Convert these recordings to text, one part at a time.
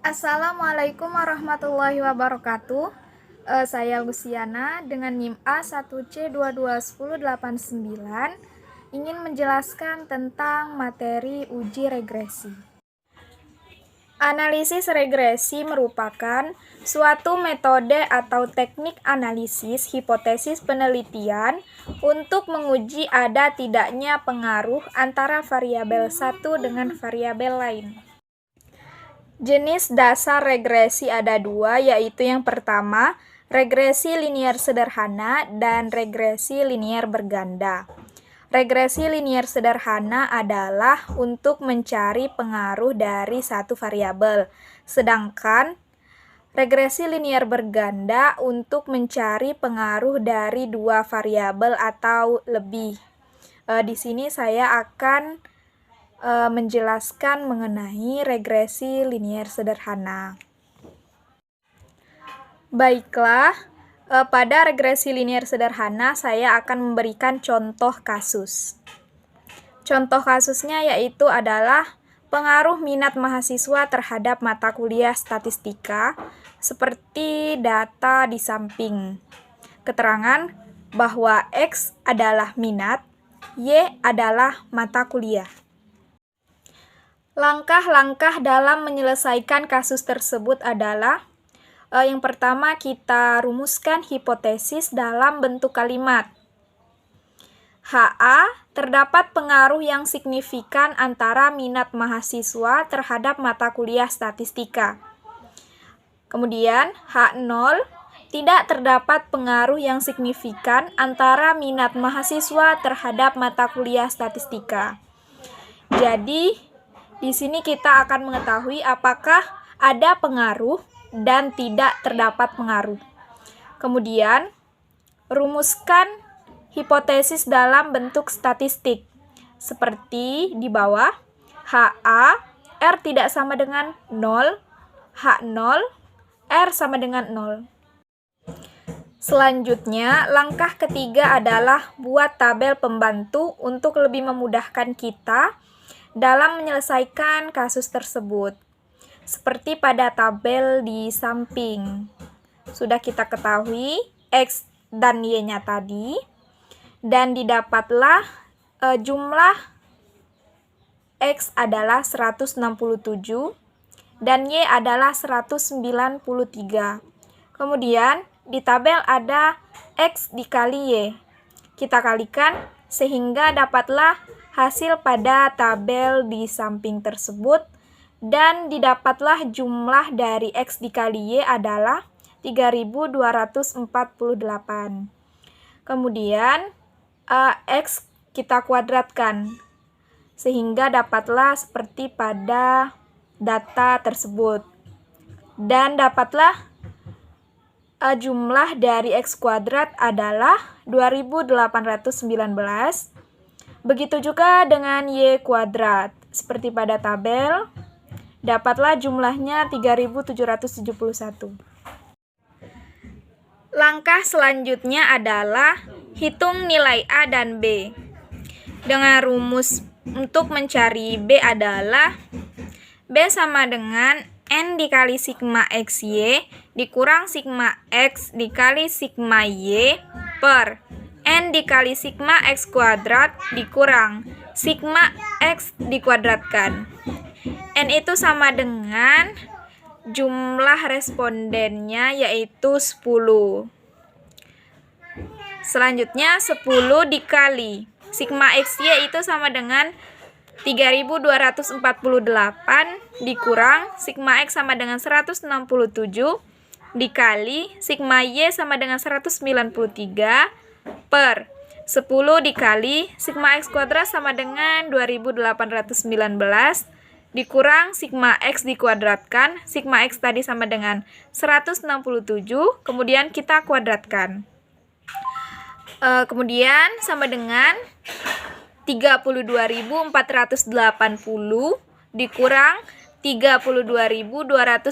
Assalamualaikum warahmatullahi wabarakatuh. Saya Luciana dengan NIM A1C221089 ingin menjelaskan tentang materi uji regresi. Analisis regresi merupakan suatu metode atau teknik analisis hipotesis penelitian untuk menguji ada tidaknya pengaruh antara variabel satu dengan variabel lain. Jenis dasar regresi ada dua, yaitu yang pertama, regresi linier sederhana dan regresi linier berganda. Regresi linier sederhana adalah untuk mencari pengaruh dari satu variabel, sedangkan regresi linier berganda untuk mencari pengaruh dari dua variabel atau lebih. Di sini saya akan menjelaskan mengenai regresi linier sederhana. Baiklah, pada regresi linier sederhana saya akan memberikan contoh kasus. Contoh kasusnya yaitu adalah pengaruh minat mahasiswa terhadap mata kuliah statistika seperti data di samping. Keterangan bahwa X adalah minat, Y adalah mata kuliah. Langkah-langkah dalam menyelesaikan kasus tersebut adalah yang pertama, kita rumuskan hipotesis dalam bentuk kalimat. HA, terdapat pengaruh yang signifikan antara minat mahasiswa terhadap mata kuliah statistika. Kemudian H0, tidak terdapat pengaruh yang signifikan antara minat mahasiswa terhadap mata kuliah statistika. Jadi, di sini kita akan mengetahui apakah ada pengaruh dan tidak terdapat pengaruh. Kemudian, rumuskan hipotesis dalam bentuk statistik. Seperti di bawah, HA, R tidak sama dengan 0, H0, R sama dengan 0. Selanjutnya, langkah ketiga adalah buat tabel pembantu untuk lebih memudahkan kita dalam menyelesaikan kasus tersebut. Seperti pada tabel di samping. Sudah kita ketahui X dan Y-nya tadi. Dan didapatlah jumlah X adalah 167 dan Y adalah 193. Kemudian di tabel ada X dikali Y. Kita kalikan sehingga dapatlah hasil pada tabel di samping tersebut dan didapatlah jumlah dari X dikali Y adalah 3248. Kemudian X kita kuadratkan sehingga dapatlah seperti pada data tersebut dan dapatlah jumlah dari X kuadrat adalah 2819. Begitu juga dengan Y kuadrat. Seperti pada tabel, dapatlah jumlahnya 3771. Langkah selanjutnya adalah hitung nilai A dan B. Dengan rumus untuk mencari B adalah B sama dengan N dikali sigma XY dikurang sigma X dikali sigma Y per N dikali sigma X kuadrat dikurang sigma X dikuadratkan. N itu sama dengan jumlah respondennya yaitu 10. Selanjutnya 10 dikali sigma XY itu sama dengan 3248 dikurang sigma X sama dengan 167 dikali sigma Y sama dengan 193 per 10 dikali sigma X kuadrat sama dengan 2819 dikurang sigma X dikuadratkan. Sigma X tadi sama dengan 167, kemudian kita kuadratkan. Kemudian sama dengan 32.480 dikurang 32.231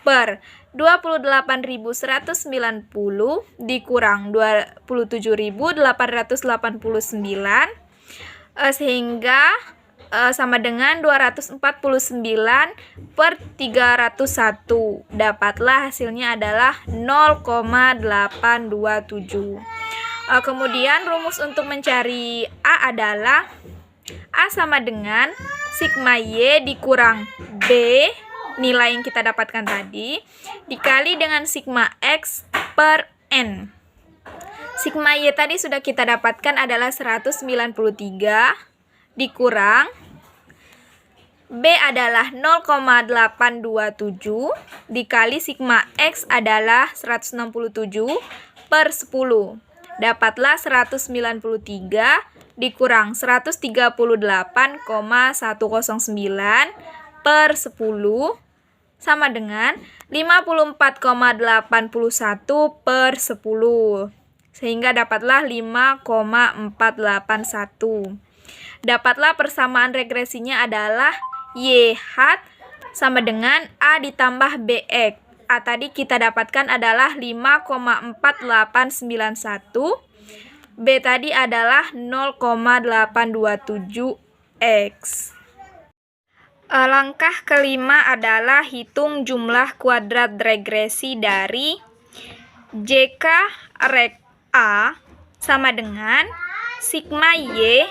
per 28.190 dikurang 27.889 sehingga sama dengan 249/301. Dapatlah hasilnya adalah 0,827. Kemudian rumus untuk mencari A adalah A sama dengan sigma Y dikurang B, nilai yang kita dapatkan tadi, dikali dengan sigma X per N. Sigma Y tadi sudah kita dapatkan adalah 193 dikurang B adalah 0,827 dikali sigma X adalah 167/10. Dapatlah 193 dikurang 138,109/10 sama dengan 54,81/10. Sehingga dapatlah 5,481. Dapatlah persamaan regresinya adalah YH sama dengan A ditambah BX. A tadi kita dapatkan adalah 5,4891. B tadi adalah 0,827X. Langkah kelima adalah hitung jumlah kuadrat regresi dari JK rek A sama dengan sigma Y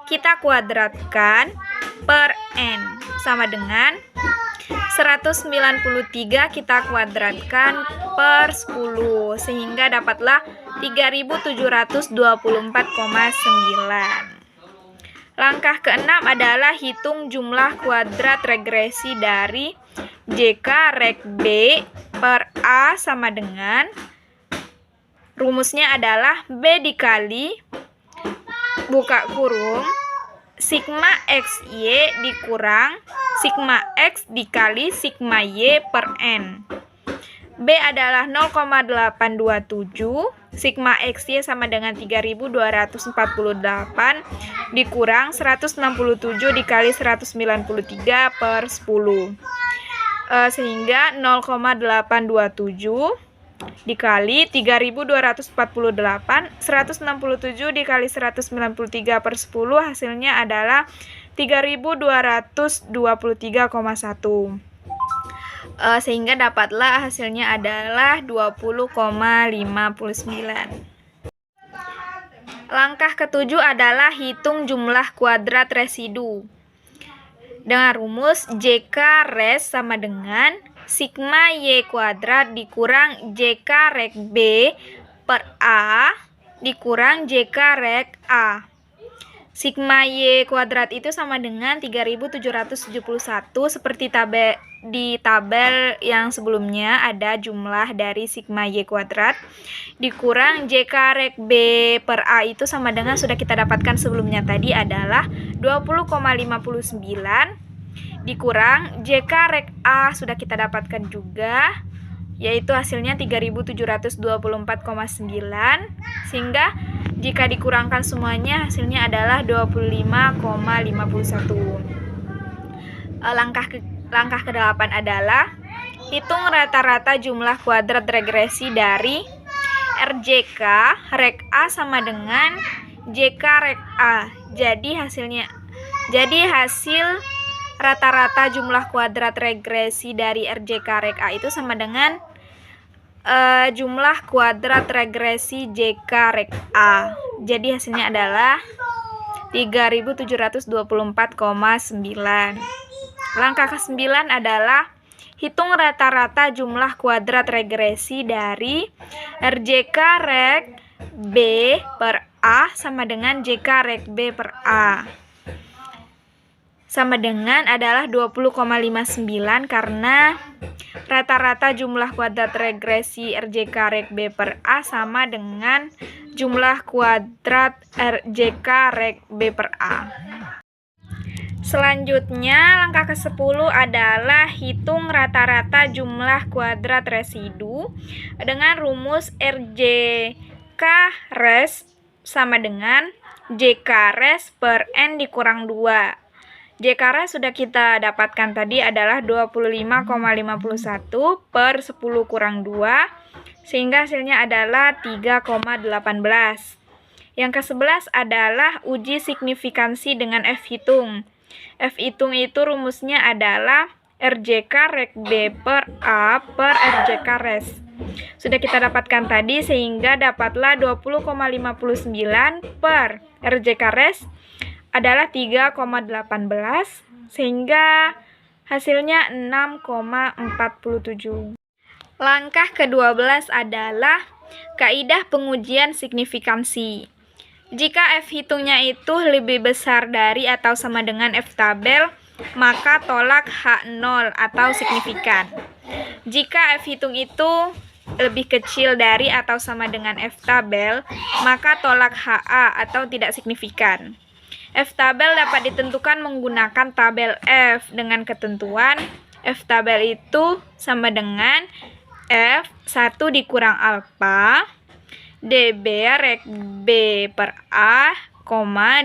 kita kuadratkan per N sama dengan 193 kita kuadratkan per 10 sehingga dapatlah 3724,9. Langkah keenam adalah hitung jumlah kuadrat regresi dari JK rek B per A sama dengan rumusnya adalah B dikali buka kurung sigma XY dikurang sigma X dikali sigma Y per N. B adalah 0,827, sigma XY sama dengan 3248 dikurang 167 dikali 193/10. Sehingga 0,827 dikali 3248, 167 dikali 193/10 hasilnya adalah 3223,1. Sehingga dapatlah hasilnya adalah 20,59. Langkah ketujuh adalah hitung jumlah kuadrat residu. Dengan rumus JK res sama dengan sigma Y kuadrat dikurang JK rek B per A dikurang JK rek A. Sigma Y kuadrat itu sama dengan 3771 seperti di tabel yang sebelumnya ada jumlah dari sigma Y kuadrat dikurang JK rek B per A itu sama dengan sudah kita dapatkan sebelumnya tadi adalah 20,59 dikurang JK rek A sudah kita dapatkan juga yaitu hasilnya 3724,9 sehingga jika dikurangkan semuanya hasilnya adalah 25,51. Langkah ke-8 adalah hitung rata-rata jumlah kuadrat regresi dari RJK rek A sama dengan JK rek A. Jadi hasil rata-rata jumlah kuadrat regresi dari RJK rek A itu sama dengan jumlah kuadrat regresi JK rek A. Jadi hasilnya adalah 3724,9. Langkah ke-9 adalah hitung rata-rata jumlah kuadrat regresi dari RJK rek B per A sama dengan JK rek B per A. Sama dengan adalah 20,59 karena rata-rata jumlah kuadrat regresi RJK rek B per A sama dengan jumlah kuadrat RJK rek B per A. Selanjutnya, langkah ke-10 adalah hitung rata-rata jumlah kuadrat residu dengan rumus RJK res sama dengan JK res per N dikurang 2. JK res sudah kita dapatkan tadi adalah 25,51/10 kurang 2, sehingga hasilnya adalah 3,18. Yang ke-11 adalah uji signifikansi dengan F hitung. F hitung itu rumusnya adalah RJK Rek B per A per RJK Res. Sudah kita dapatkan tadi, sehingga dapatlah 20,59 per RJK Res adalah 3,18, sehingga hasilnya 6,47. Langkah ke-12 adalah kaidah pengujian signifikansi. Jika F hitungnya itu lebih besar dari atau sama dengan F tabel, maka tolak H0 atau signifikan. Jika F hitung itu lebih kecil dari atau sama dengan F tabel, maka tolak HA atau tidak signifikan. F tabel dapat ditentukan menggunakan tabel F dengan ketentuan F tabel itu sama dengan F1 dikurang alfa dB Rek B per A,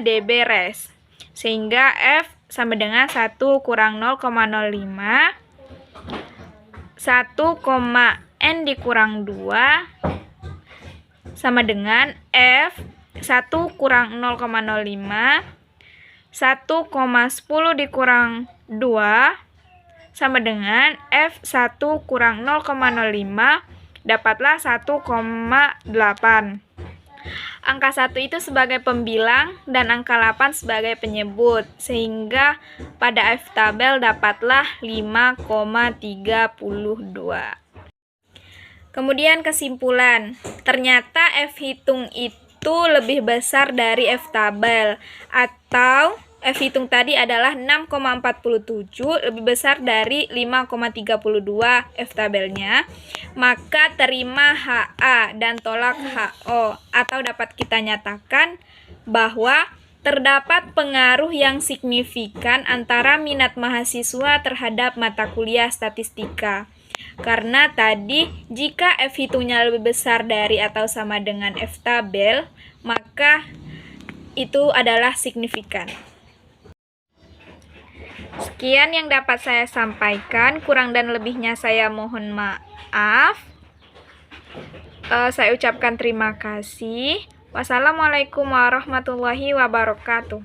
dB res. Sehingga F sama dengan 1 kurang 0,05 1, N dikurang 2 sama dengan F 1 kurang 0,05 1,10 dikurang 2 sama dengan F1 kurang 0,05 dapatlah 1,8. Angka 1 itu sebagai pembilang dan angka 8 sebagai penyebut, sehingga pada F tabel dapatlah 5,32. Kemudian kesimpulan, ternyata F hitung itu lebih besar dari F tabel, atau F hitung tadi adalah 6,47, lebih besar dari 5,32 F tabelnya, maka terima HA dan tolak HO, atau dapat kita nyatakan bahwa terdapat pengaruh yang signifikan antara minat mahasiswa terhadap mata kuliah statistika. Karena tadi, jika F hitungnya lebih besar dari atau sama dengan F tabel, maka itu adalah signifikan. Sekian yang dapat saya sampaikan, kurang dan lebihnya saya mohon maaf. Saya ucapkan terima kasih. Wassalamualaikum warahmatullahi wabarakatuh.